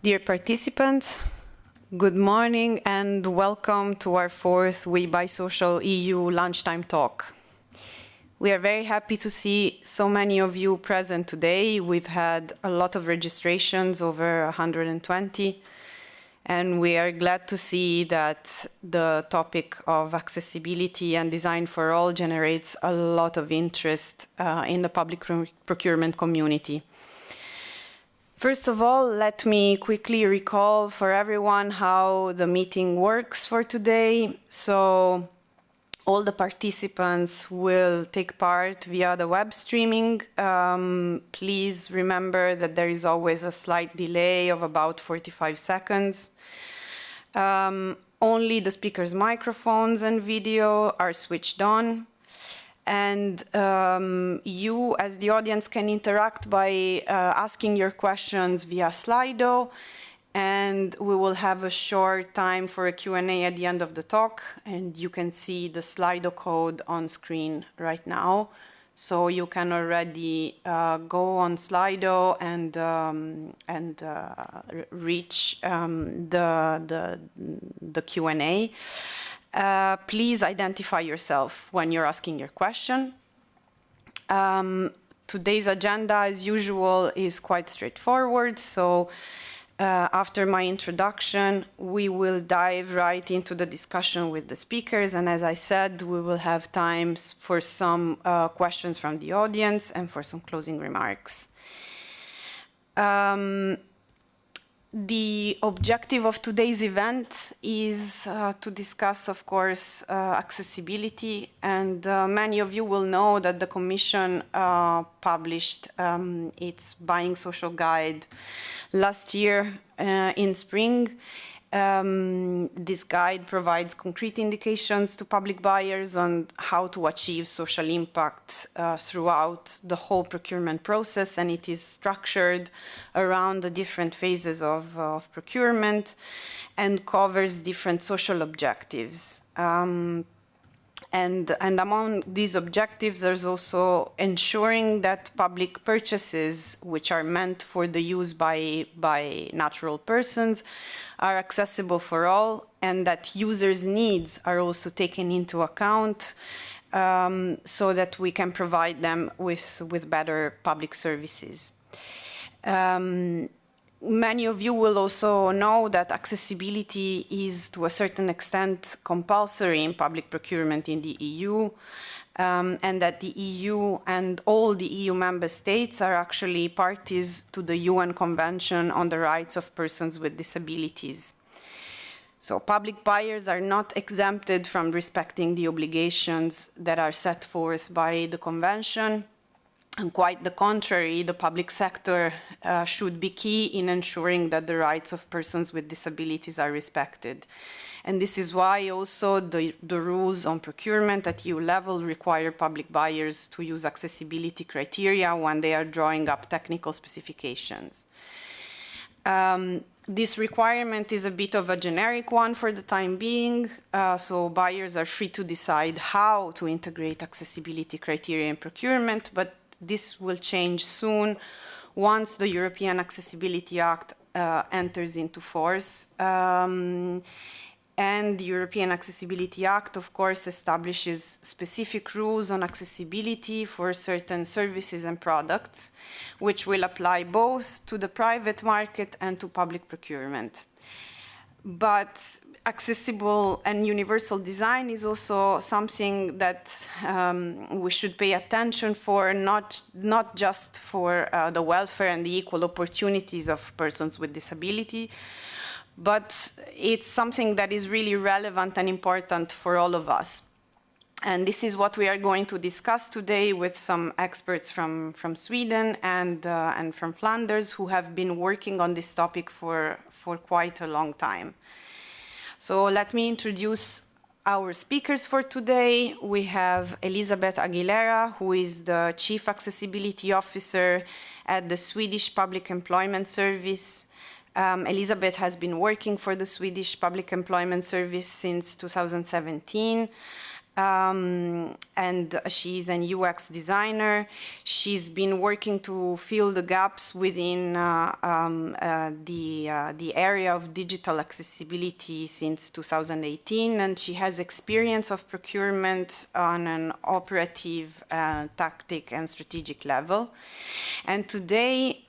Dear participants, good morning and welcome to our fourth We Buy Social EU lunchtime talk. We are very happy to see so many of you present today. We've had a lot of registrations, over 120, and we are glad to see that the topic of accessibility and design for all generates a lot of interest in the public procurement community. First of all, let me quickly recall for everyone how the meeting works for today. So all the participants will take part via the web streaming. Please remember that there is always a slight delay of about 45 seconds. Only the speaker's microphones and video are switched on. And you, as the audience, can interact by asking your questions via Slido. And we will have a short time for a Q&A at the end of the talk. And you can see the Slido code on screen right now. So you can already go on Slido and reach the Q&A. Please identify yourself when you're asking your question. Today's agenda, as usual, is quite straightforward. So after my introduction, we will dive right into the discussion with the speakers. And as I said, we will have time for some questions from the audience and for some closing remarks. The objective of today's event is to discuss, of course, accessibility. And many of you will know that the Commission published its Buying Social Guide last year in spring. This guide provides concrete indications to public buyers on how to achieve social impact throughout the whole procurement process, and it is structured around the different phases of procurement and covers different social objectives. And among these objectives, there's also ensuring that public purchases, which are meant for the use by natural persons, are accessible for all, and that users' needs are also taken into account so that we can provide them with better public services. Many of you will also know that accessibility is, to a certain extent, compulsory in public procurement in the EU, and that the EU and all the EU member states are actually parties to the UN Convention on the Rights of Persons with Disabilities. So public buyers are not exempted from respecting the obligations that are set forth by the Convention. And quite the contrary, the public sector should be key in ensuring that the rights of persons with disabilities are respected. And this is why also the rules on procurement at EU level require public buyers to use accessibility criteria when they are drawing up technical specifications. This requirement is a bit of a generic one for the time being, so buyers are free to decide how to integrate accessibility criteria in procurement, but this will change soon once the European Accessibility Act enters into force. And the European Accessibility Act, of course, establishes specific rules on accessibility for certain services and products, which will apply both to the private market and to public procurement. But accessible and universal design is also something that we should pay attention for, not just for the welfare and the equal opportunities of persons with disability, but it's something that is really relevant and important for all of us. And this is what we are going to discuss today with some experts from Sweden and from Flanders who have been working on this topic for quite a long time. So let me introduce our speakers for today. We have Elisabeth Aguilera, who is the Chief Accessibility Officer at the Swedish Public Employment Service. Elisabeth has been working for the Swedish Public Employment Service since 2017. and she's an UX designer. She's been working to fill the gaps within the area of digital accessibility since 2018, and she has experience of procurement on an operative, tactic, and strategic level. And today,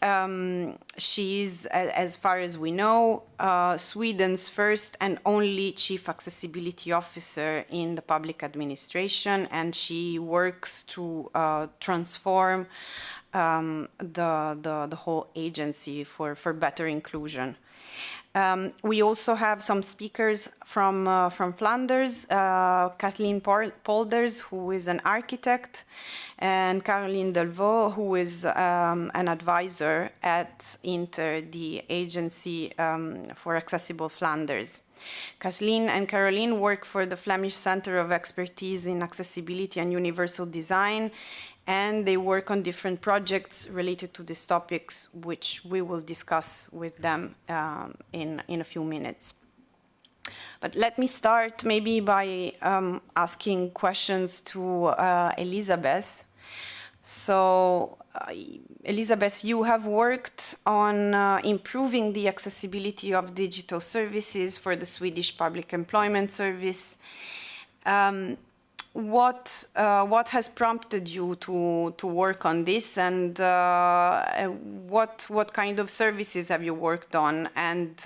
she is, as far as we know, Sweden's first and only Chief Accessibility Officer in the public administration, and she works to transform the whole agency for better inclusion. We also have some speakers from Flanders, Kathleen Polders, who is an architect, and Caroline Delvaux, who is an advisor at Inter, the agency for Accessible Flanders. Kathleen and Caroline work for the Flemish Center of Expertise in Accessibility and Universal Design, and they work on different projects related to these topics, which we will discuss with them in a few minutes. But let me start maybe by asking questions to Elizabeth. So, Elizabeth, you have worked on improving the accessibility of digital services for the Swedish Public Employment Service. What has prompted you to work on this, and what kind of services have you worked on? And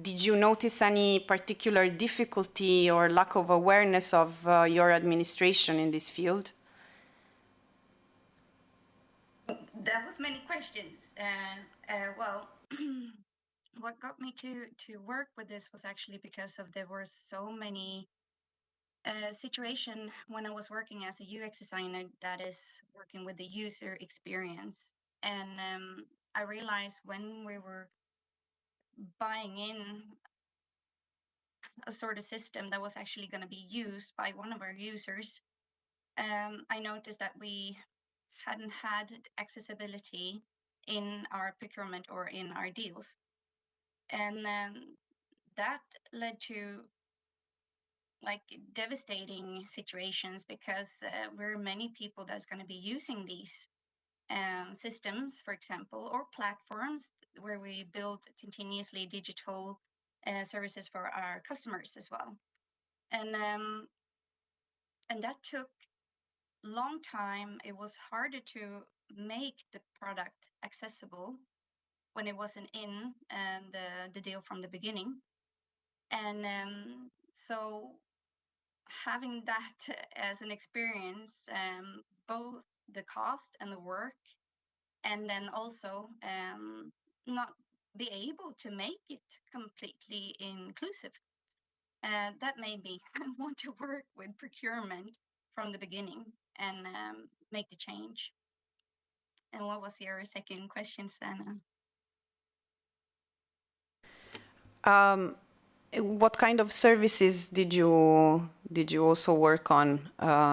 did you notice any particular difficulty or lack of awareness of your administration in this field? That was many questions. Well, what got me to work with this was actually because of there were so many situation when I was working as a UX designer that is working with the user experience. And I realized when we were buying in a sort of system that was actually going to be used by one of our users, I noticed that we hadn't had accessibility in our procurement or in our deals. And that led to like devastating situations because we're many people that's going to be using these systems, for example, or platforms where we build continuously digital services for our customers as well. And that took long time. It was harder to make the product accessible when it wasn't in the deal from the beginning. And so having that as an experience, both the cost and the work, and then also not be able to make it completely inclusive. That made me want to work with procurement from the beginning and make the change. And what was your second question, Sana? What kind of services did you also work on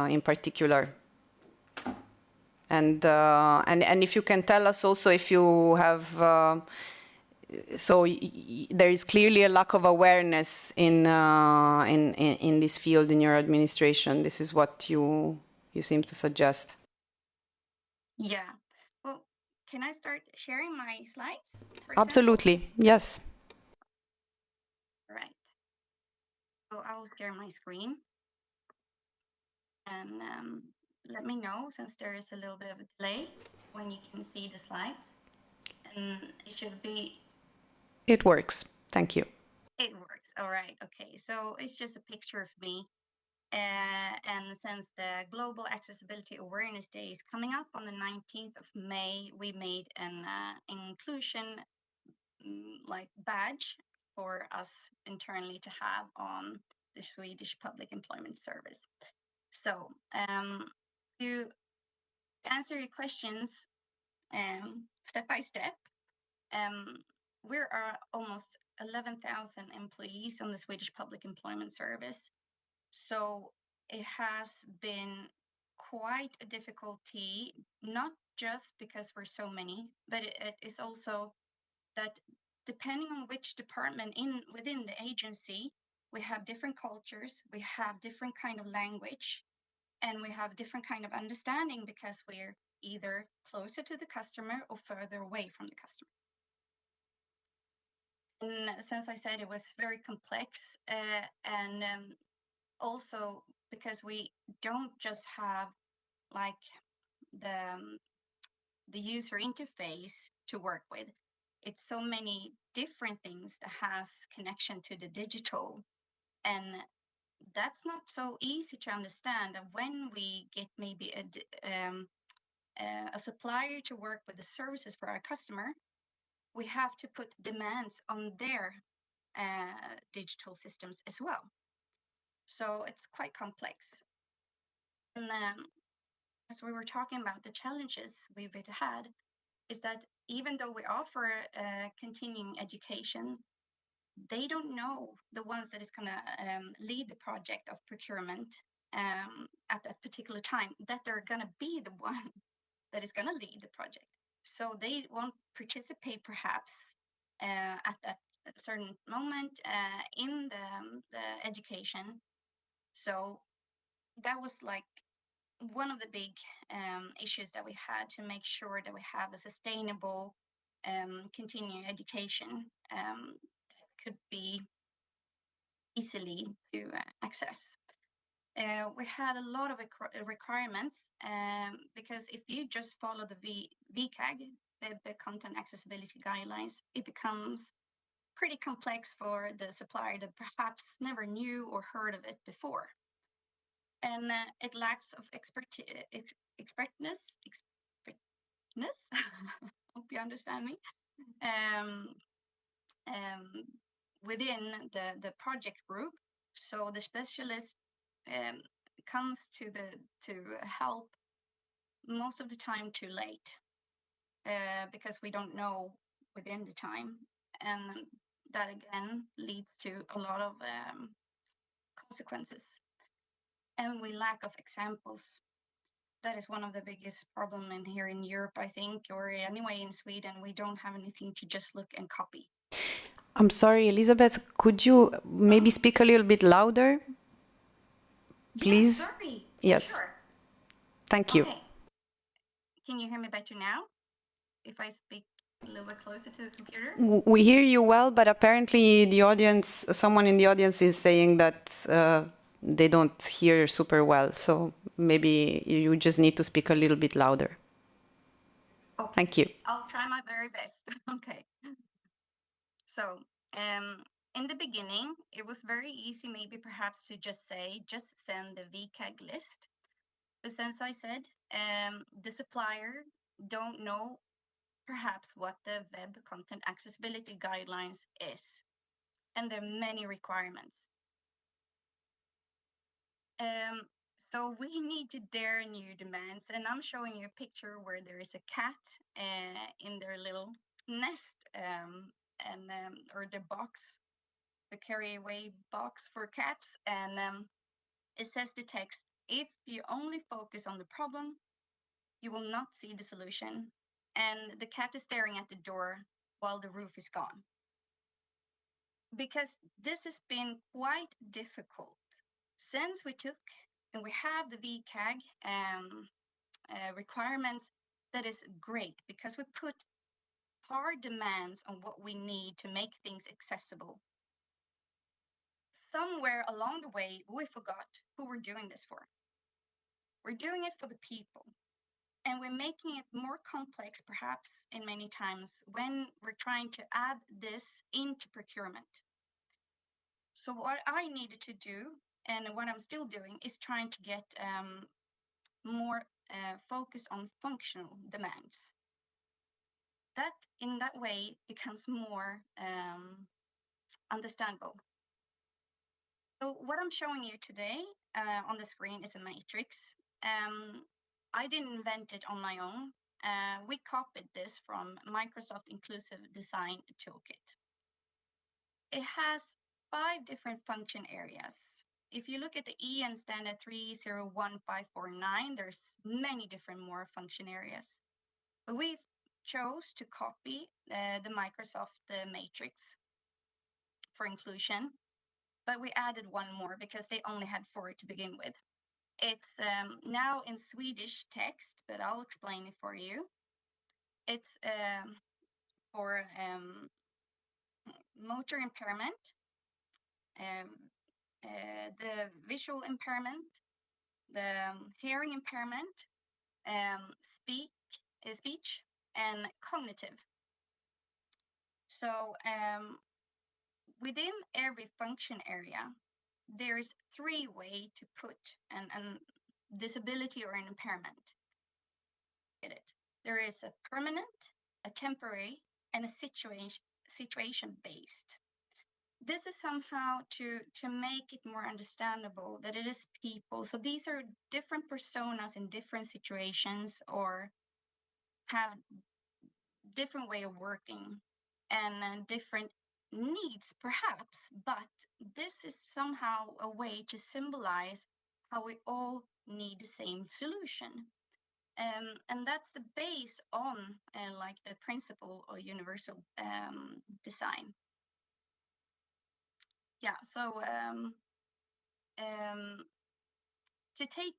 in particular? And if you can tell us also if you have there is clearly a lack of awareness in this field in your administration. This is what you seem to suggest. Yeah. Well, can I start sharing my slides? Absolutely, yes. All right. So I'll share my screen. And let me know, since there is a little bit of a delay, when you can see the slide. And it should be... It works. Thank you. It works. All right. Okay. So it's just a picture of me. And since the Global Accessibility Awareness Day is coming up on the 19th of May, we made an inclusion like badge for us internally to have on the Swedish Public Employment Service. So to answer your questions step by step, we are almost 11,000 employees on the Swedish Public Employment Service. So it has been quite a difficulty, not just because we're so many, but it is also that depending on which department within the agency, we have different cultures, we have different kind of language, and we have different kind of understanding because we're either closer to the customer or further away from the customer. And since I said it was very complex, and also because we don't just have like the the user interface to work with, it's so many different things that has connection to the digital, and that's not so easy to understand. And when we get maybe a supplier to work with the services for our customer, we have to put demands on their digital systems as well. So it's quite complex. And as we were talking about the challenges we've had, is that even though we offer continuing education, they don't know the ones that is going to lead the project of procurement at that particular time, that they're going to be the one that is going to lead the project. So they won't participate perhaps at that certain moment in the education. So that was like one of the big issues that we had, to make sure that we have a sustainable continuing education could be easily to access. We had a lot of requirements because if you just follow the VCAG, the Content Accessibility Guidelines, it becomes pretty complex for the supplier that perhaps never knew or heard of it before. And it lacks of expertness. Hope you understand me. Um, Within the project group, so the specialist comes to help most of the time too late, because we don't know within the time, and that again leads to a lot of consequences. And we lack of examples. That is one of the biggest problem in here in Europe, I think, or anyway in Sweden. We don't have anything to just look and copy. I'm sorry, Elizabeth, could you maybe speak a little bit louder? Please? Yeah, sorry. Yes. Sure. Thank you. Okay. Can you hear me better now if I speak a little bit closer to the computer? We hear you well, but apparently the audience, someone in the audience is saying that they don't hear super well. So maybe you just need to speak a little bit louder. Okay. Thank you. I'll try my very best. Okay. So, in the beginning, it was very easy, maybe perhaps to just say, just send the VCAG list. But since I said the supplier don't know perhaps what the web content accessibility guidelines is, and there are many requirements. So we need to dare new demands, and I'm showing you a picture where there is a cat in their little nest, or the box, the carry away box for cats, and it says the text: if you only focus on the problem, you will not see the solution. And the cat is staring at the door while the roof is gone. Because this has been quite difficult since we took and we have the VCAG requirements. That is great because we put hard demands on what we need to make things accessible. Somewhere along the way, we forgot who we're doing this for. We're doing it for the people. And we're making it more complex, perhaps, in many times when we're trying to add this into procurement. So what I needed to do, and what I'm still doing, is trying to get more focus on functional demands. That, in that way, becomes more understandable. So what I'm showing you today on the screen is a matrix. I didn't invent it on my own. We copied this from Microsoft Inclusive Design Toolkit. It has 5 different function areas. If you look at the EN standard 301549, there's many different more function areas. But we chose to copy the Microsoft matrix for inclusion. but we added one more because they only had 4 to begin with. It's now in Swedish text, but I'll explain it for you. It's for motor impairment, the visual impairment, the hearing impairment, speech, and cognitive. So within every function area, there's 3 ways to put an disability or an impairment in it. There is a permanent, a temporary, and a situation based. This is somehow to make it more understandable that it is people. So these are different personas in different situations or have different way of working and different needs perhaps, but this is somehow a way to symbolize how we all need the same solution. And that's the base on like the principle of universal design. Yeah, so to take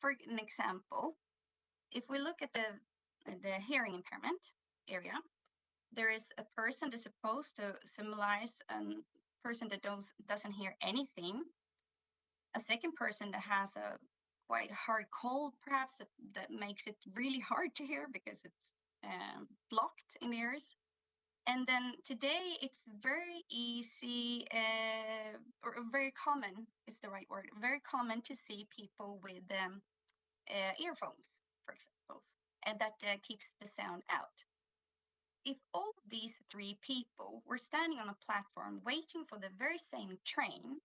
for an example, if we look at the hearing impairment area, there is a person that's supposed to symbolize a person that doesn't hear anything, a second person that has a quite hard cold, perhaps that makes it really hard to hear because it's blocked in the ears. And then today it's very easy or very common is the right word, very common to see people with earphones, for example, and that keeps the sound out. If all of these 3 people were standing on a platform waiting for the very same train,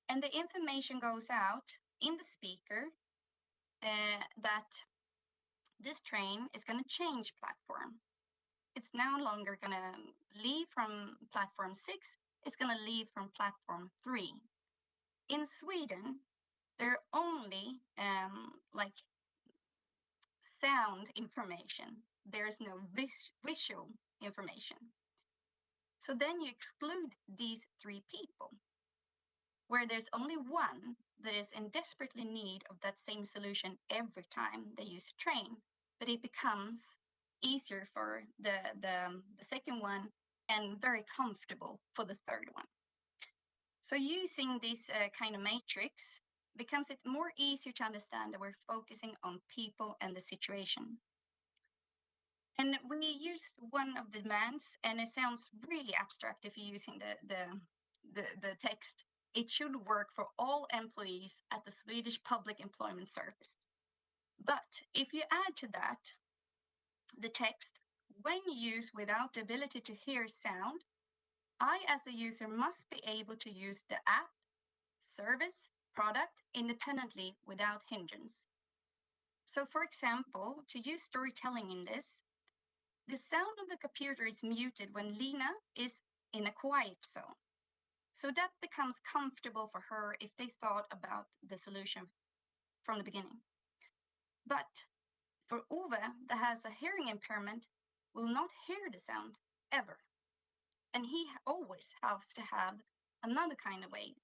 and the information goes out in the speaker that this train is going to change platform. It's no longer going to leave from platform 6, it's going to leave from platform 3. In Sweden, there are only like sound information. There's no visual information. So then you exclude these 3 people, where there's only one that is in desperately need of that same solution every time they use a train, but it becomes easier for the second one and very comfortable for the third one. So using this kind of matrix becomes it more easier to understand that we're focusing on people and the situation. And we used one of the demands, and it sounds really abstract if you're using the text. It should work for all employees at the Swedish Public Employment Service. But if you add to that the text, when used without the ability to hear sound, I as a user must be able to use the app, service, product independently without hindrance. So for example, to use storytelling in this, the sound on the computer is muted when Lena is in a quiet zone. So that becomes comfortable for her if they thought about the solution from the beginning. But for Ove, that has a hearing impairment, will not hear the sound ever. And he always have to have another kind of way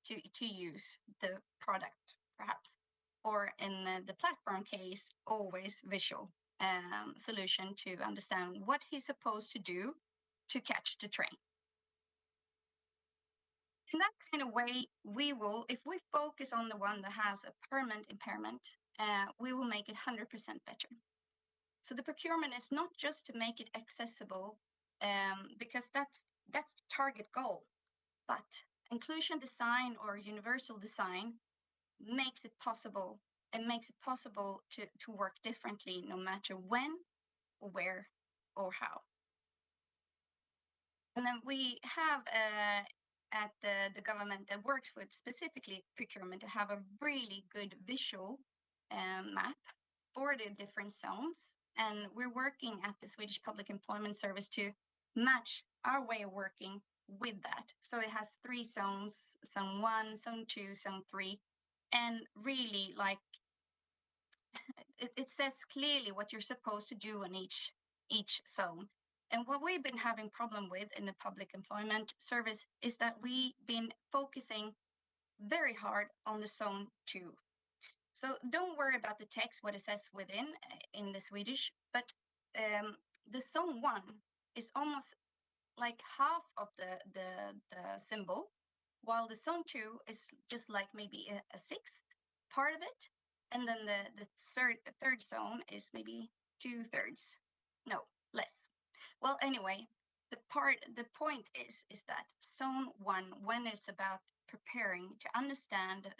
to use the product, perhaps. Or in the platform case, always visual solution to understand what he's supposed to do to catch the train. In that kind of way, we will, if we focus on the one that has a permanent impairment, we will make it 100% better. So the procurement is not just to make it accessible, because that's the target goal, but inclusion design or universal design makes it possible and makes it possible to work differently no matter when or where or how. And then we have at the government that works with specifically procurement to have a really good visual map for the different zones. And we're working at the Swedish Public Employment Service to match our way of working with that. So it has 3 zones, zone 1, zone 2, zone 3, and really like it says clearly what you're supposed to do in each zone. And what we've been having problem with in the public employment service is that we've been focusing very hard on the zone 2. So don't worry about the text, what it says within in the Swedish, but the zone 1 is almost like half of the symbol, while the zone 2 is just like maybe a sixth part of it. And then the third zone is maybe 2/3. No, less. Well, anyway, the point is that zone 1, when it's about preparing to understand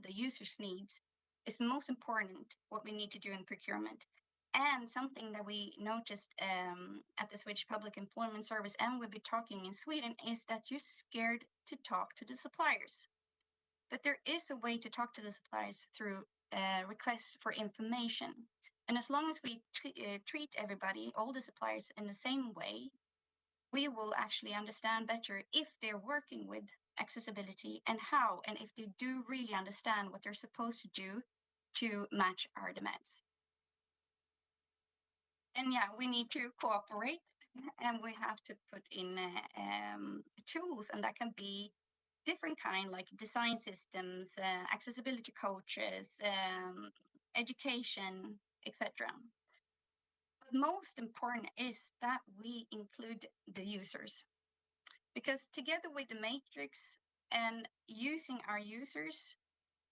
the user's needs, is the most important what we need to do in procurement. And something that we noticed at the Swedish Public Employment Service, and we'll be talking in Sweden, is that you're scared to talk to the suppliers. But there is a way to talk to the suppliers through requests for information. And as long as we treat everybody, all the suppliers, in the same way, we will actually understand better if they're working with accessibility and how, and if they do really understand what they're supposed to do to match our demands. And yeah, we need to cooperate, and we have to put in tools, and that can be different kind, like design systems, accessibility coaches, education, etc. But most important is that we include the users, because together with the matrix and using our users,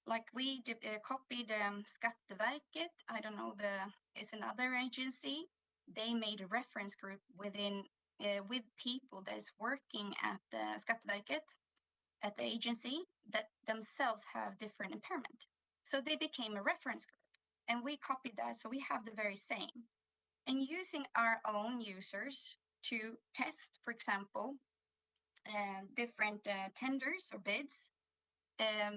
like we copied Skatteverket, I don't know, it's another agency. They made a reference group within with people that is working at the Skatteverket, at the agency, that themselves have different impairment. So they became a reference group, and we copied that, so we have the very same. And using our own users to test, for example, different tenders or bids,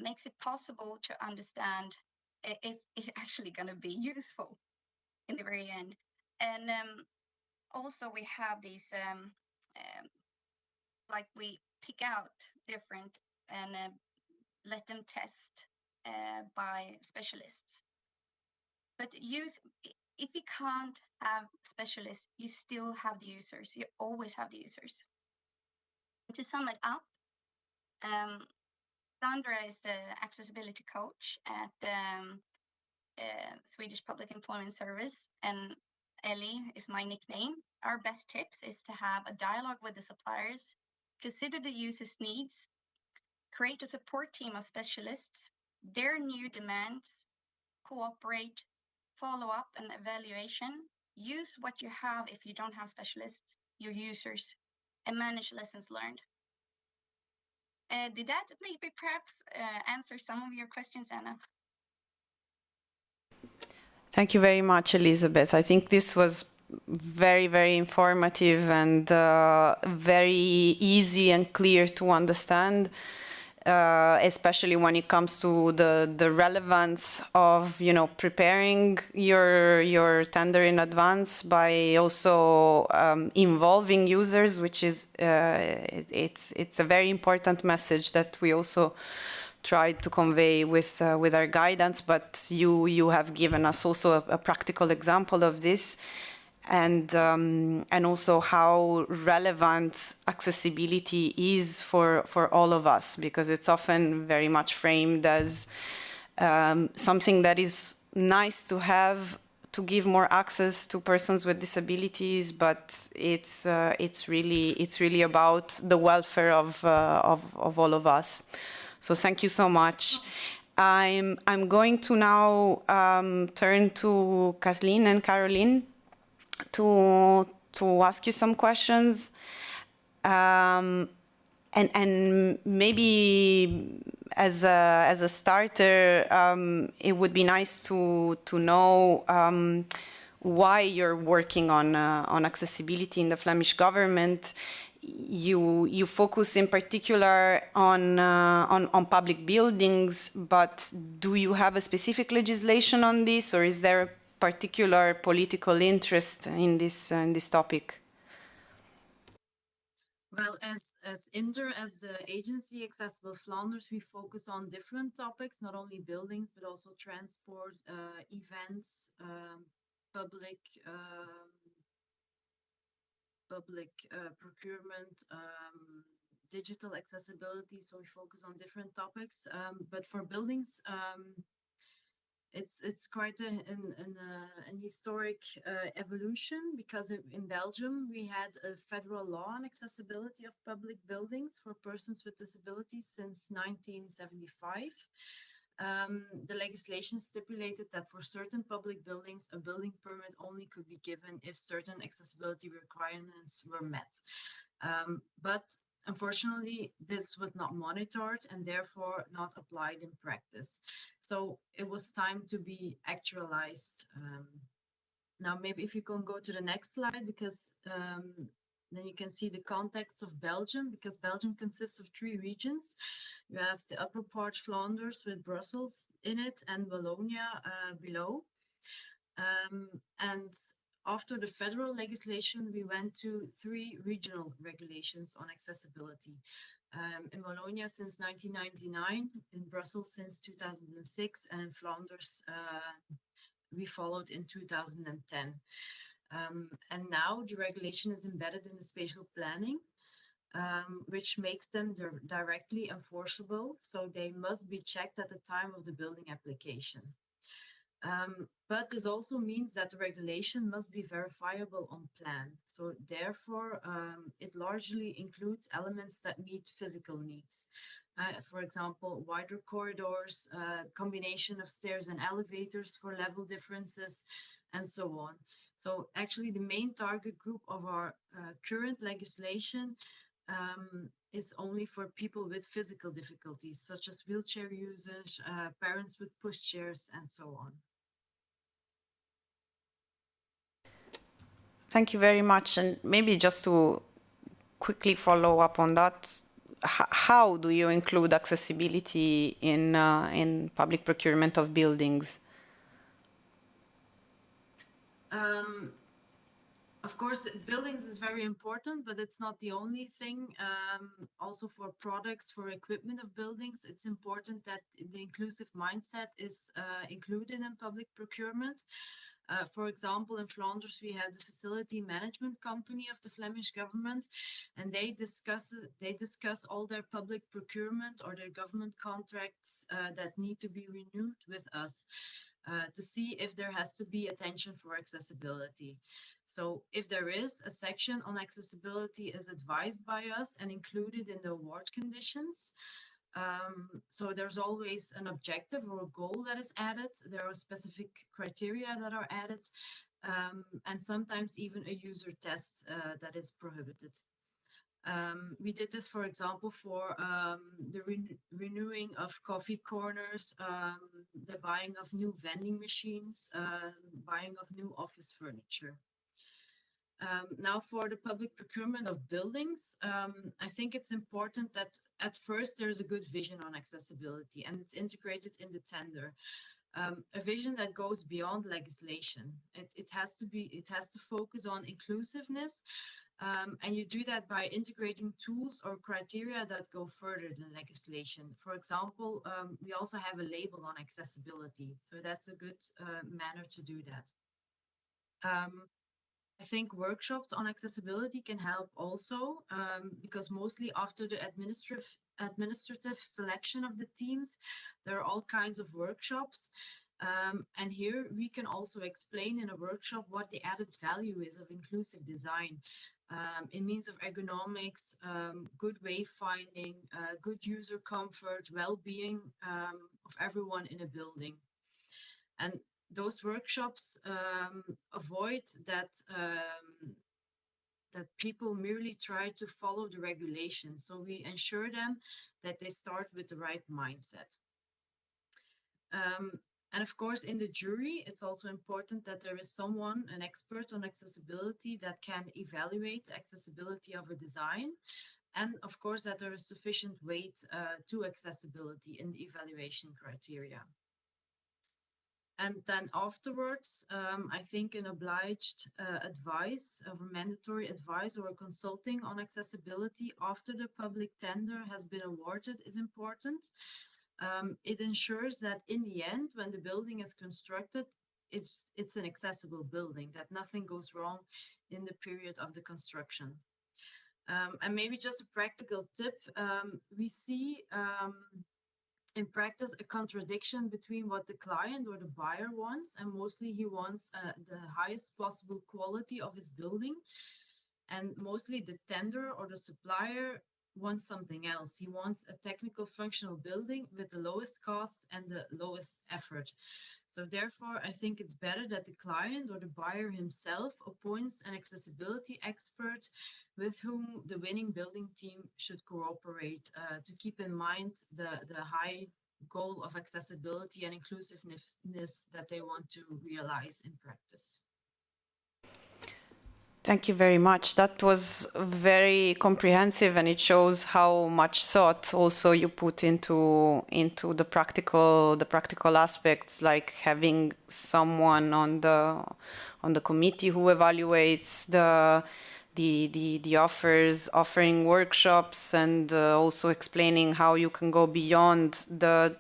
makes it possible to understand if it's actually going to be useful in the very end. And also we have these, like we pick out different and let them test by specialists. But if you can't have specialists, you still have the users. You always have the users. To sum it up, Sandra is the accessibility coach at the Swedish Public Employment Service, and Ellie is my nickname. Our best tips is to have a dialogue with the suppliers, consider the user's needs, create a support team of specialists, their new demands, cooperate, follow up and evaluation, use what you have if you don't have specialists, your users, and manage lessons learned. Did that maybe perhaps answer some of your questions, Anna? Thank you very much, Elizabeth. I think this was very, very informative and very easy and clear to understand, especially when it comes to the relevance of, you know, preparing your tender in advance by also involving users, which is it's a very important message that we also tried to convey with our guidance, but you have given us also a practical example of this, and also how relevant accessibility is for all of us, because it's often very much framed as something that is nice to have to give more access to persons with disabilities, but it's really about the welfare of all of us. So thank you so much. I'm going to now turn to Kathleen and Caroline to ask you some questions, and maybe as a starter, it would be nice to know why you're working on accessibility in the Flemish government. You focus in particular on public buildings, but do you have a specific legislation on this, or is there a particular political interest in this topic? Well, as INDER, as the agency Accessible Flanders, we focus on different topics, not only buildings, but also transport, events, public public procurement, digital accessibility. So we focus on different topics. But for buildings, it's quite an historic evolution, because in Belgium we had a federal law on accessibility of public buildings for persons with disabilities since 1975. The legislation stipulated that for certain public buildings, a building permit only could be given if certain accessibility requirements were met. But unfortunately, this was not monitored and therefore not applied in practice. So it was time to be actualized. Now, maybe if you can go to the next slide, because then you can see the context of Belgium, because Belgium consists of 3 regions. You have the upper part, Flanders, with Brussels in it, and Wallonia below. And after the federal legislation, we went to 3 regional regulations on accessibility. In Wallonia since 1999, in Brussels since 2006, and in Flanders we followed in 2010. And now the regulation is embedded in the spatial planning, which makes them directly enforceable. So they must be checked at the time of the building application. But this also means that the regulation must be verifiable on plan. So therefore, it largely includes elements that meet physical needs. For example, wider corridors, combination of stairs and elevators for level differences, and so on. So actually the main target group of our current legislation is only for people with physical difficulties, such as wheelchair users, parents with pushchairs, and so on. Thank you very much. And maybe just to quickly follow up on that, how do you include accessibility in public procurement of buildings? Of course, buildings is very important, but it's not the only thing. Also for products, for equipment of buildings, it's important that the inclusive mindset is included in public procurement. For example, in Flanders, we have the facility management company of the Flemish government, and they discuss all their public procurement or their government contracts that need to be renewed with us. To see if there has to be attention for accessibility. So if there is, a section on accessibility is advised by us and included in the award conditions. So there's always an objective or a goal that is added. There are specific criteria that are added, and sometimes even a user test that is prohibited. We did this, for example, for the renewing of coffee corners, the buying of new vending machines, buying of new office furniture. Now for the public procurement of buildings, I think it's important that at first there's a good vision on accessibility and it's integrated in the tender. A vision that goes beyond legislation. It has to focus on inclusiveness, and you do that by integrating tools or criteria that go further than legislation. For example, we also have a label on accessibility, so that's a good manner to do that. I think workshops on accessibility can help also, because mostly after the administrative selection of the teams, there are all kinds of workshops. And here we can also explain in a workshop what the added value is of inclusive design. It means of ergonomics, good wayfinding, good user comfort, well-being of everyone in a building. And those workshops avoid that that people merely try to follow the regulations. So we ensure them that they start with the right mindset. And of course, in the jury, it's also important that there is someone, an expert on accessibility, that can evaluate accessibility of a design. And of course, that there is sufficient weight to accessibility in the evaluation criteria. And then afterwards, I think an obliged advice, or mandatory advice or consulting on accessibility after the public tender has been awarded is important. It ensures that in the end, when the building is constructed, it's an accessible building, that nothing goes wrong in the period of the construction. And maybe just a practical tip, we see in practice a contradiction between what the client or the buyer wants, and mostly he wants the highest possible quality of his building, and mostly the tender or the supplier wants something else. He wants a technical functional building with the lowest cost and the lowest effort. So therefore, I think it's better that the client or the buyer himself appoints an accessibility expert with whom the winning building team should cooperate to keep in mind the high goal of accessibility and inclusiveness that they want to realize in practice. Thank you very much. That was very comprehensive, and it shows how much thought also you put into the practical aspects, like having someone on the committee who evaluates the offers, offering workshops, and also explaining how you can go beyond the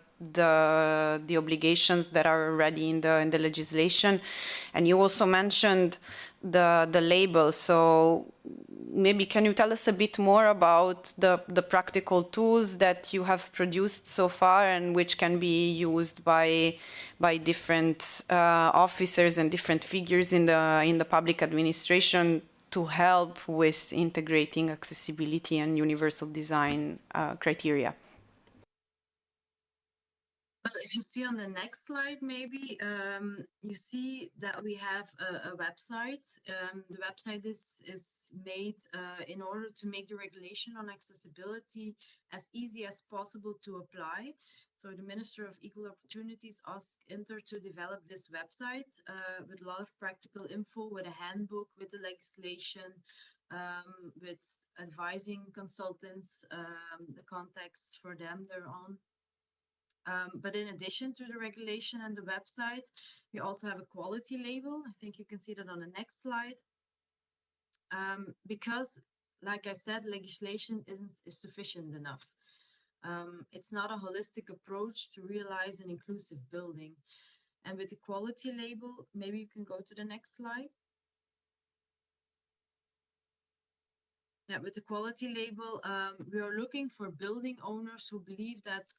obligations that are already in the legislation. And you also mentioned the label. So maybe can you tell us a bit more about the practical tools that you have produced so far, and which can be used by different officers and different figures in the public administration to help with integrating accessibility and universal design criteria? Well, if you see on the next slide, maybe you see that we have a website. The website is made in order to make the regulation on accessibility as easy as possible to apply. So the Minister of Equal Opportunities asked Inter to develop this website with a lot of practical info, with a handbook, with the legislation, with advising consultants, the contacts for them thereon. But in addition to the regulation and the website, we also have a quality label. I think you can see that on the next slide. Because, like I said, legislation isn't sufficient enough. It's not a holistic approach to realize an inclusive building. And with the quality label, maybe you can go to the next slide. Yeah, with the quality label, we are looking for building owners who believe that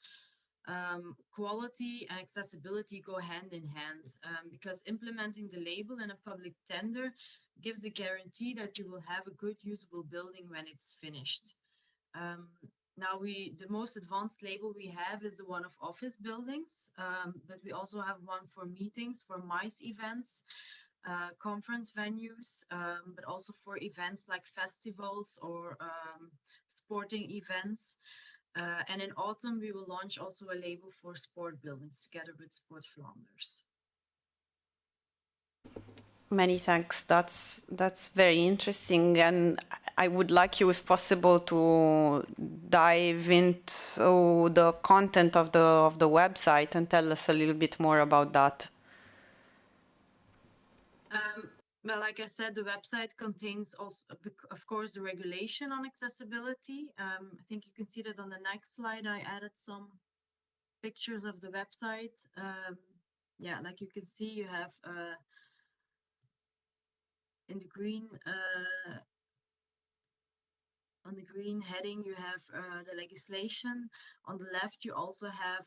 quality and accessibility go hand in hand, because implementing the label in a public tender gives a guarantee that you will have a good usable building when it's finished. Now the most advanced label we have is the one of office buildings, but we also have one for meetings, for MICE events, conference venues, but also for events like festivals or sporting events. And in autumn, we will launch also a label for sport buildings together with Sport Flanders. Many thanks. That's very interesting, and I would like you, if possible, to dive into the content of the website and tell us a little bit more about that. Well, like I said, the website contains also, of course, the regulation on accessibility. I think you can see that on the next slide. I added some pictures of the website. Yeah, like you can see, you have in the green, on the green heading, you have the legislation. On the left, you also have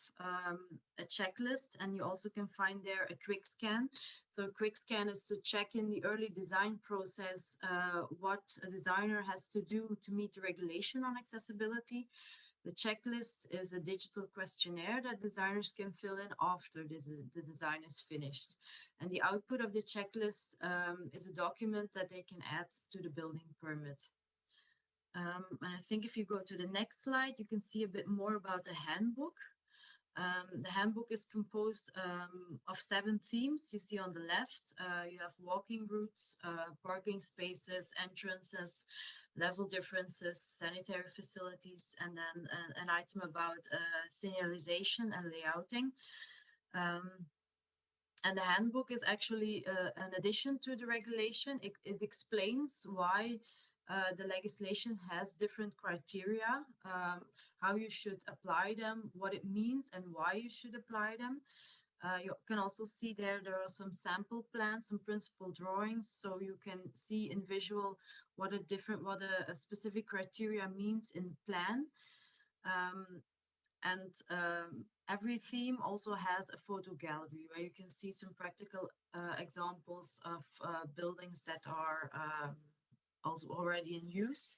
a checklist, and you also can find there a quick scan. So a quick scan is to check in the early design process what a designer has to do to meet the regulation on accessibility. The checklist is a digital questionnaire that designers can fill in after the design is finished. And the output of the checklist is a document that they can add to the building permit. And I think if you go to the next slide, you can see a bit more about the handbook. The handbook is composed of 7 themes. You see on the left, you have walking routes, parking spaces, entrances, level differences, sanitary facilities, and then an item about signalization and layouting. And the handbook is actually an addition to the regulation. It explains why the legislation has different criteria, how you should apply them, what it means, and why you should apply them. You can also see there are some sample plans, some principal drawings, so you can see in visual what a specific criteria means in plan. Every theme also has a photo gallery where you can see some practical examples of buildings that are also already in use.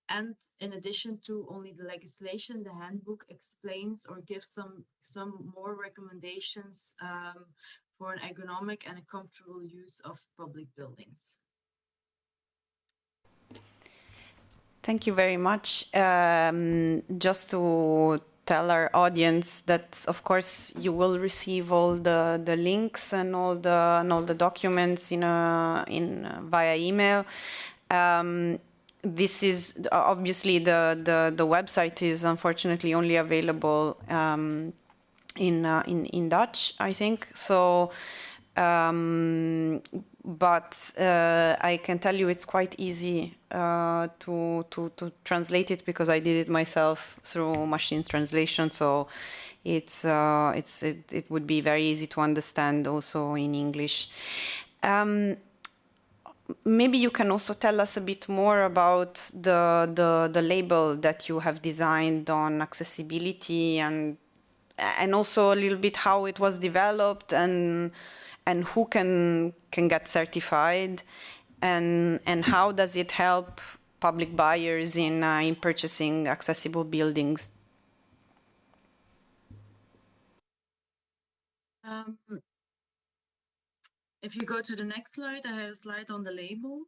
And in addition to only the legislation, the handbook explains or gives some more recommendations for an ergonomic and a comfortable use of public buildings. Thank you very much. Just to tell our audience that, of course, you will receive all the links and all the documents via email. This is obviously the website is unfortunately only available in Dutch, I think. So. But I can tell you it's quite easy to translate it because I did it myself through machine translation. So it would be very easy to understand also in English. Maybe you can also tell us a bit more about the label that you have designed on accessibility and also a little bit how it was developed and who can get certified and how does it help public buyers in purchasing accessible buildings? If you go to the next slide, I have a slide on the label.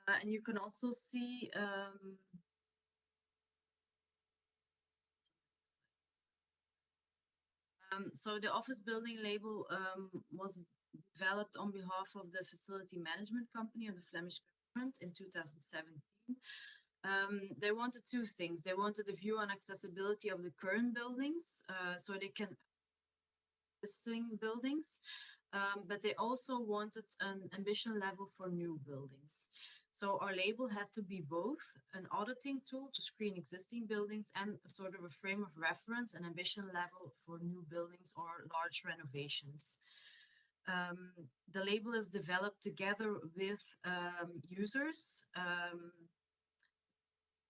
And you can also see so the office building label was developed on behalf of the facility management company of the Flemish government in 2017. They wanted two things. They wanted a view on accessibility of the current buildings, so they can existing buildings, but they also wanted an ambition level for new buildings. So our label had to be both an auditing tool to screen existing buildings and a sort of a frame of reference, an ambition level for new buildings or large renovations. The label is developed together with users.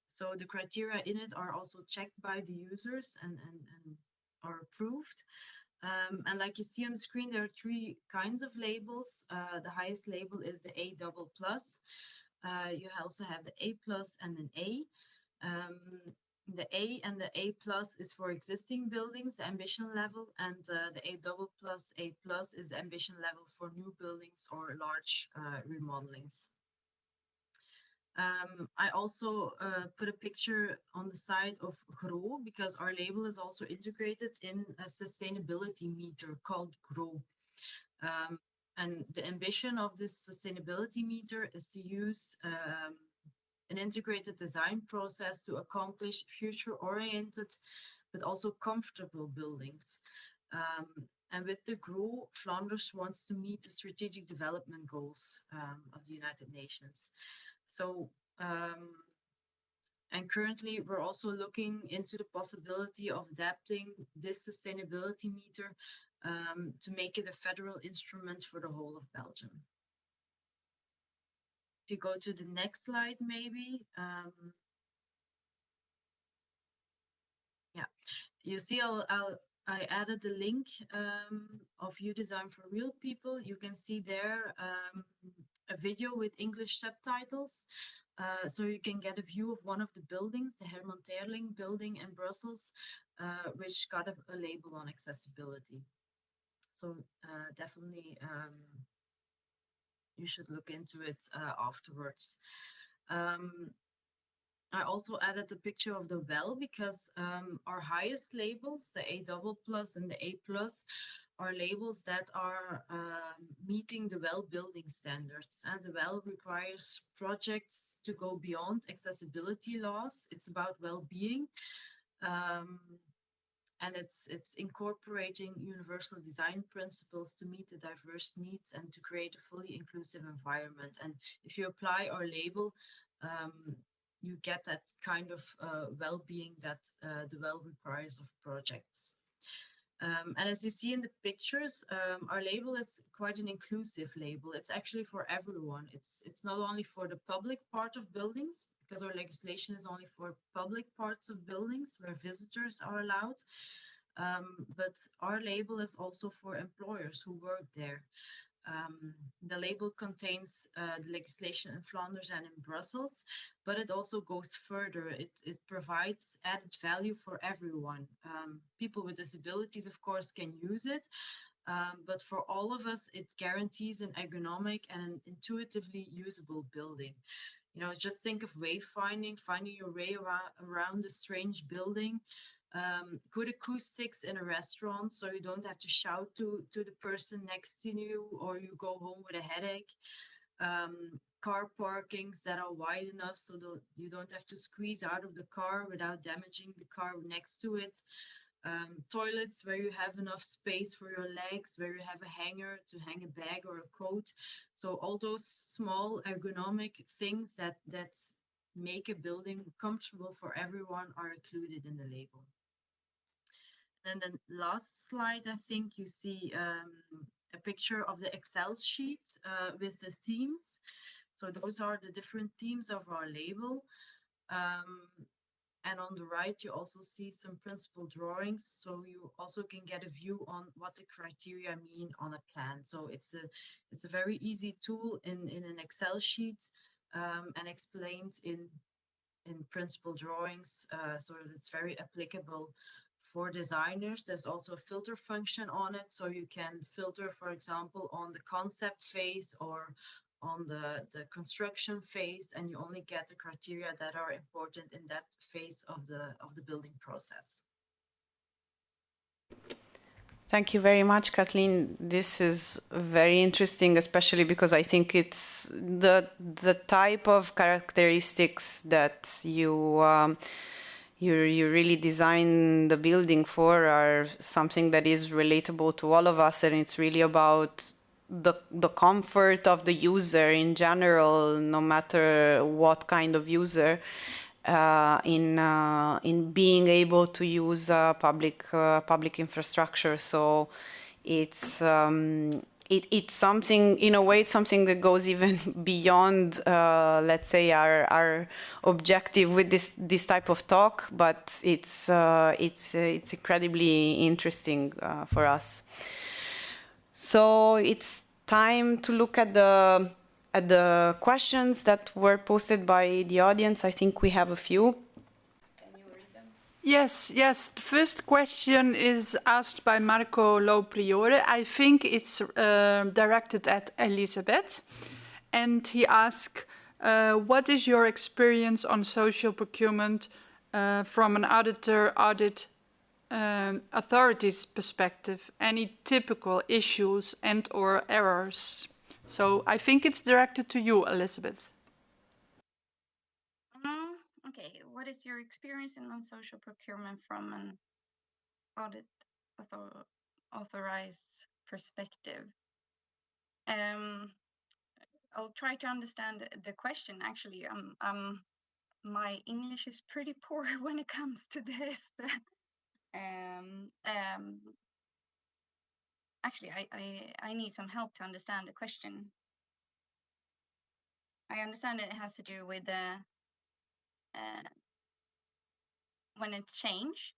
So the criteria in it are also checked by the users and are approved. And like you see on the screen, there are three kinds of labels. The highest label is the A++. You also have the A+ and an A. The A and the A+ is for existing buildings, the ambition level, and the A++, A+ is ambition level for new buildings or large remodelings. I also put a picture on the side of GRO because our label is also integrated in a sustainability meter called GRO. And the ambition of this sustainability meter is to use an integrated design process to accomplish future-oriented but also comfortable buildings. And with the GRO, Flanders wants to meet the strategic development goals of the United Nations. So, and currently we're also looking into the possibility of adapting this sustainability meter to make it a federal instrument for the whole of Belgium. If you go to the next slide, maybe. Yeah, you see I added the link of You Design for Real People. You can see there a video with English subtitles. So you can get a view of one of the buildings, the Herman Terling building in Brussels, which got a label on accessibility. So definitely you should look into it afterwards. I also added a picture of the well because our highest labels, the A++ and the A+, are labels that are meeting the well building standards. And the well requires projects to go beyond accessibility laws. It's about well-being. And it's incorporating universal design principles to meet the diverse needs and to create a fully inclusive environment. And if you apply our label, you get that kind of well-being that the well requires of projects. And as you see in the pictures, our label is quite an inclusive label. It's actually for everyone. It's not only for the public part of buildings, because our legislation is only for public parts of buildings where visitors are allowed. But our label is also for employers who work there. The label contains the legislation in Flanders and in Brussels, but it also goes further. It provides added value for everyone. People with disabilities, of course, can use it, but for all of us, it guarantees an ergonomic and an intuitively usable building. You know, just think of wayfinding, finding your way around a strange building. Good acoustics in a restaurant, so you don't have to shout to the person next to you or you go home with a headache. Car parkings that are wide enough so that you don't have to squeeze out of the car without damaging the car next to it. Toilets where you have enough space for your legs, where you have a hanger to hang a bag or a coat. So all those small ergonomic things that make a building comfortable for everyone are included in the label. And then the last slide, I think you see a picture of the Excel sheet with the themes. So those are the different themes of our label. And on the right, you also see some principal drawings. So you also can get a view on what the criteria mean on a plan. So it's a very easy tool in an Excel sheet and explained in principal drawings. So that it's very applicable for designers. There's also a filter function on it. So you can filter, for example, on the concept phase or on the construction phase, and you only get the criteria that are important in that phase of the building process. Thank you very much, Kathleen. This is very interesting, especially because I think it's the type of characteristics that you really design the building for are something that is relatable to all of us, and it's really about the comfort of the user in general, no matter what kind of user, in being able to use public infrastructure. So it's it's something, in a way, it's something that goes even beyond, let's say, our objective with this type of talk, but it's incredibly interesting for us. So it's time to look at the questions that were posted by the audience. I think we have a few. Can you read them? Yes. The first question is asked by Marco Lopriore. I think it's directed at Elisabeth. And he asked, what is your experience on social procurement from an audit authorities perspective? Any typical issues and or errors? So I think it's directed to you, Elizabeth. Okay, what is your experience on social procurement from an audit authorized perspective? I'll try to understand the question. Actually, my English is pretty poor when it comes to this. Actually, I need some help to understand the question. I understand it has to do with when it changed.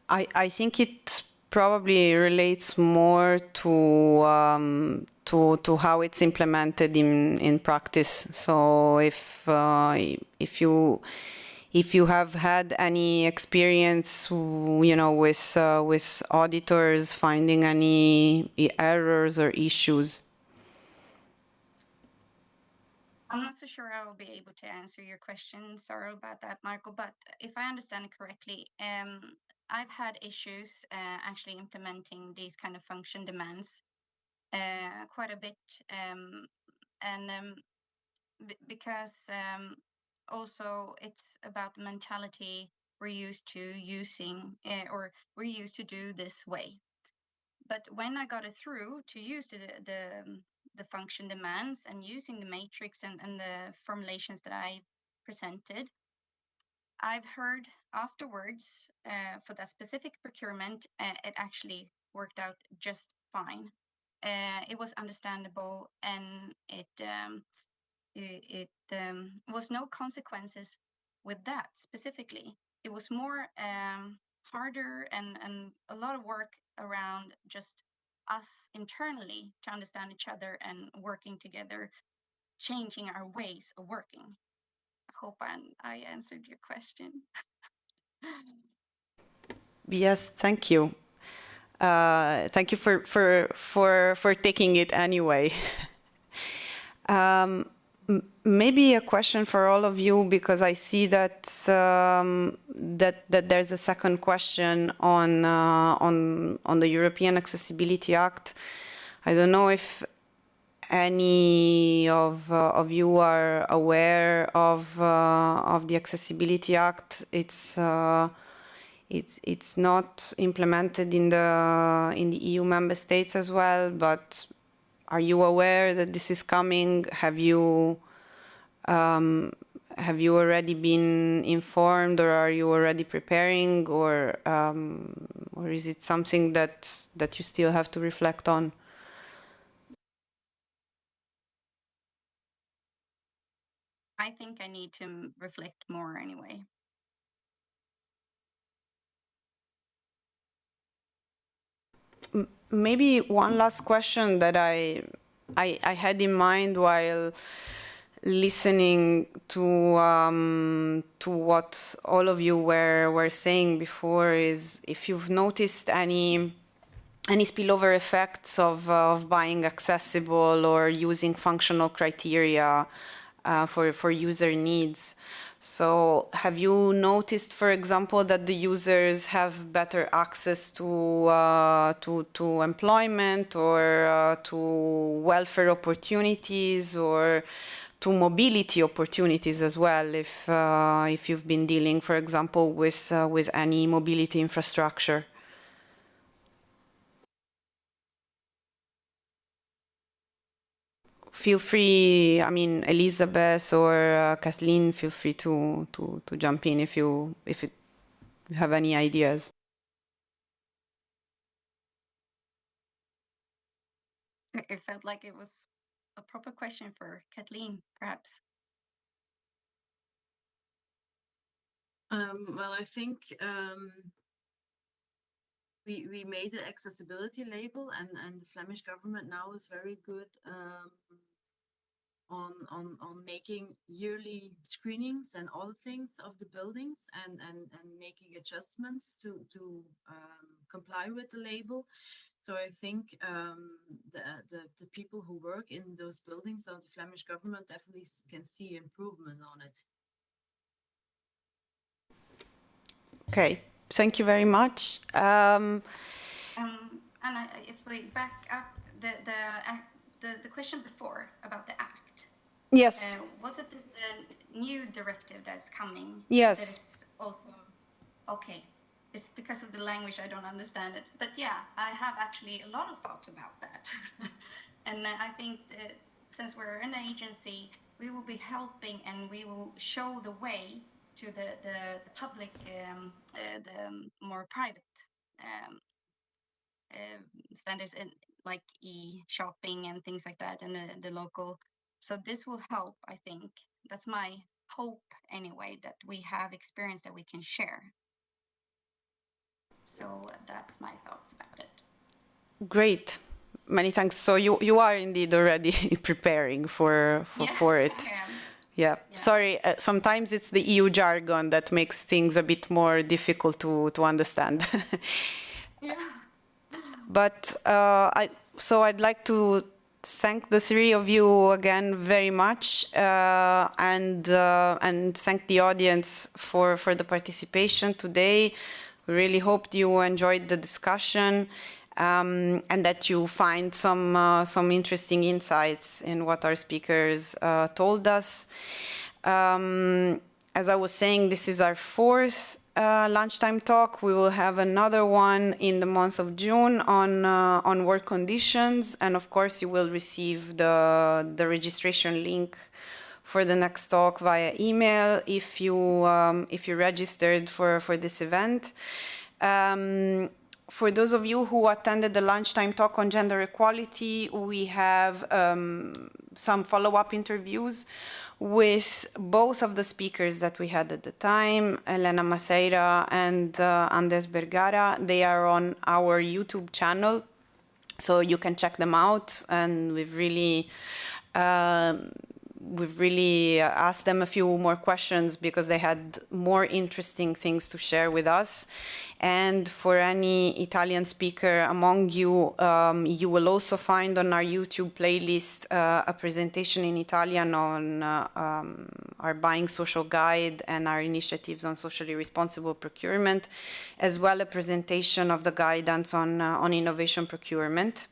I think it probably relates more to how it's implemented in practice. So if you have had any experience, with auditors finding any errors or issues. I'm not so sure I will be able to answer your question. Sorry about that, Marco. But if I understand it correctly, I've had issues actually implementing these kind of function demands quite a bit, because also it's about the mentality we're used to using, or we're used to do this way. But when I got it through to use the function demands and using the matrix and the formulations that I presented, I've heard afterwards for that specific procurement, it actually worked out just fine. It was understandable, and it was no consequences with that specifically. It was more harder and a lot of work around just us internally to understand each other and working together, changing our ways of working. I hope I answered your question. Yes, thank you. Thank you for taking it anyway. Maybe a question for all of you, because I see that that there's a second question on the European Accessibility Act. I don't know if any of you are aware of the Accessibility Act. It's not implemented in the EU member states as well, but are you aware that this is coming? Have you already been informed, or are you already preparing, or is it something that you still have to reflect on? I think I need to reflect more anyway. Maybe one last question that I had in mind while listening to what all of you were saying before is if you've noticed any spillover effects of buying accessible or using functional criteria for user needs. So have you noticed, for example, that the users have better access to employment, or to welfare opportunities, or to mobility opportunities as well, if you've been dealing, for example, with any mobility infrastructure? Feel free, I mean, Elizabeth or Kathleen, feel free to jump in if you have any ideas. It felt like it was a proper question for Kathleen, perhaps. Well, I think we made the accessibility label, and the Flemish government now is very good on making yearly screenings and all things of the buildings, and making adjustments to comply with the label. So I think the people who work in those buildings of the Flemish government definitely can see improvement on it. Okay, thank you very much. And if we back up the question before about the act, Yes. was it this new directive that's coming? Yes. That is also okay. It's because of the language I don't understand it, but yeah, I have actually a lot of thoughts about that. And I think that since we're an agency, we will be helping, and we will show the way to the public, the more private standards, and like e-shopping and things like that, and the local. So this will help, I think. That's my hope anyway, that we have experience that we can share. So that's my thoughts about it. Great. Many thanks. So you are indeed already preparing for it. Yes, I am. Yeah. Sorry, sometimes it's the EU jargon that makes things a bit more difficult to understand. Yeah. But I'd like to thank the three of you again very much, and thank the audience for the participation today. We really hope you enjoyed the discussion, and that you find some interesting insights in what our speakers told us. As I was saying, this is our fourth lunchtime talk. We will have another one in the month of June on work conditions, and of course you will receive the registration link for the next talk via email if you registered for this event. For those of you who attended the lunchtime talk on gender equality, we have some follow-up interviews with both of the speakers that we had at the time, Elena Maceira and Andres Bergara. They are on our YouTube channel, so you can check them out. And we've really asked them a few more questions because they had more interesting things to share with us. And for any Italian speaker among you, you will also find on our YouTube playlist a presentation in Italian on our Buying Social Guide and our initiatives on socially responsible procurement, as well as a presentation of the guidance on innovation procurement.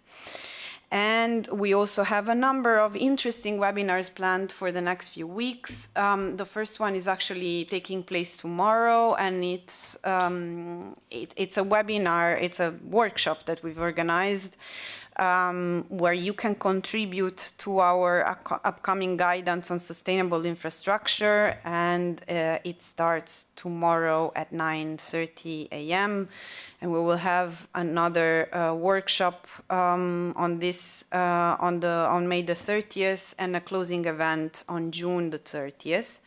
And we also have a number of interesting webinars planned for the next few weeks. The first one is actually taking place tomorrow, and it's a webinar, it's a workshop that we've organized where you can contribute to our upcoming guidance on sustainable infrastructure, and it starts tomorrow at 9:30 a.m. And we will have another workshop on this on May the 30th, and a closing event on June the 30th.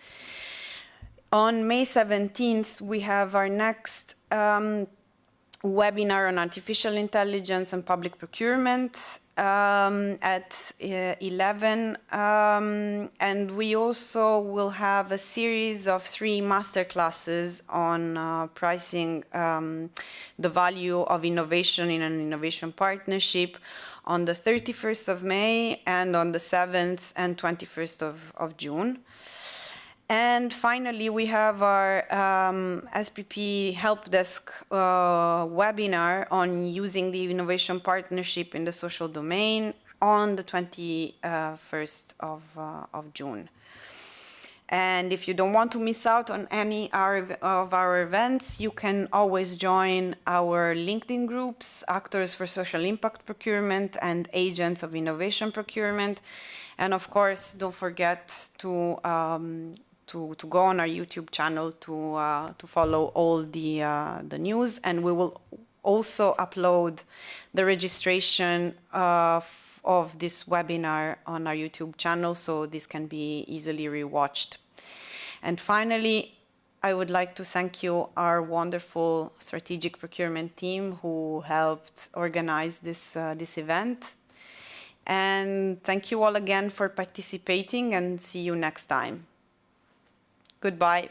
On May 17th, we have our next webinar on artificial intelligence and public procurement at 11. And we also will have a series of 3 masterclasses on pricing the value of innovation in an innovation partnership on the 31st of May and on the 7th and 21st of June. And finally, we have our SPP Help Desk webinar on using the innovation partnership in the social domain on the 21st of June. And if you don't want to miss out on any of our events, you can always join our LinkedIn groups, Actors for Social Impact Procurement and Agents of Innovation Procurement. And of course, don't forget to go on our YouTube channel to follow all the news. And we will also upload the registration of this webinar on our YouTube channel, so this can be easily rewatched. And finally, I would like to thank you, our wonderful strategic procurement team who helped organize this event. And thank you all again for participating, and see you next time. Goodbye.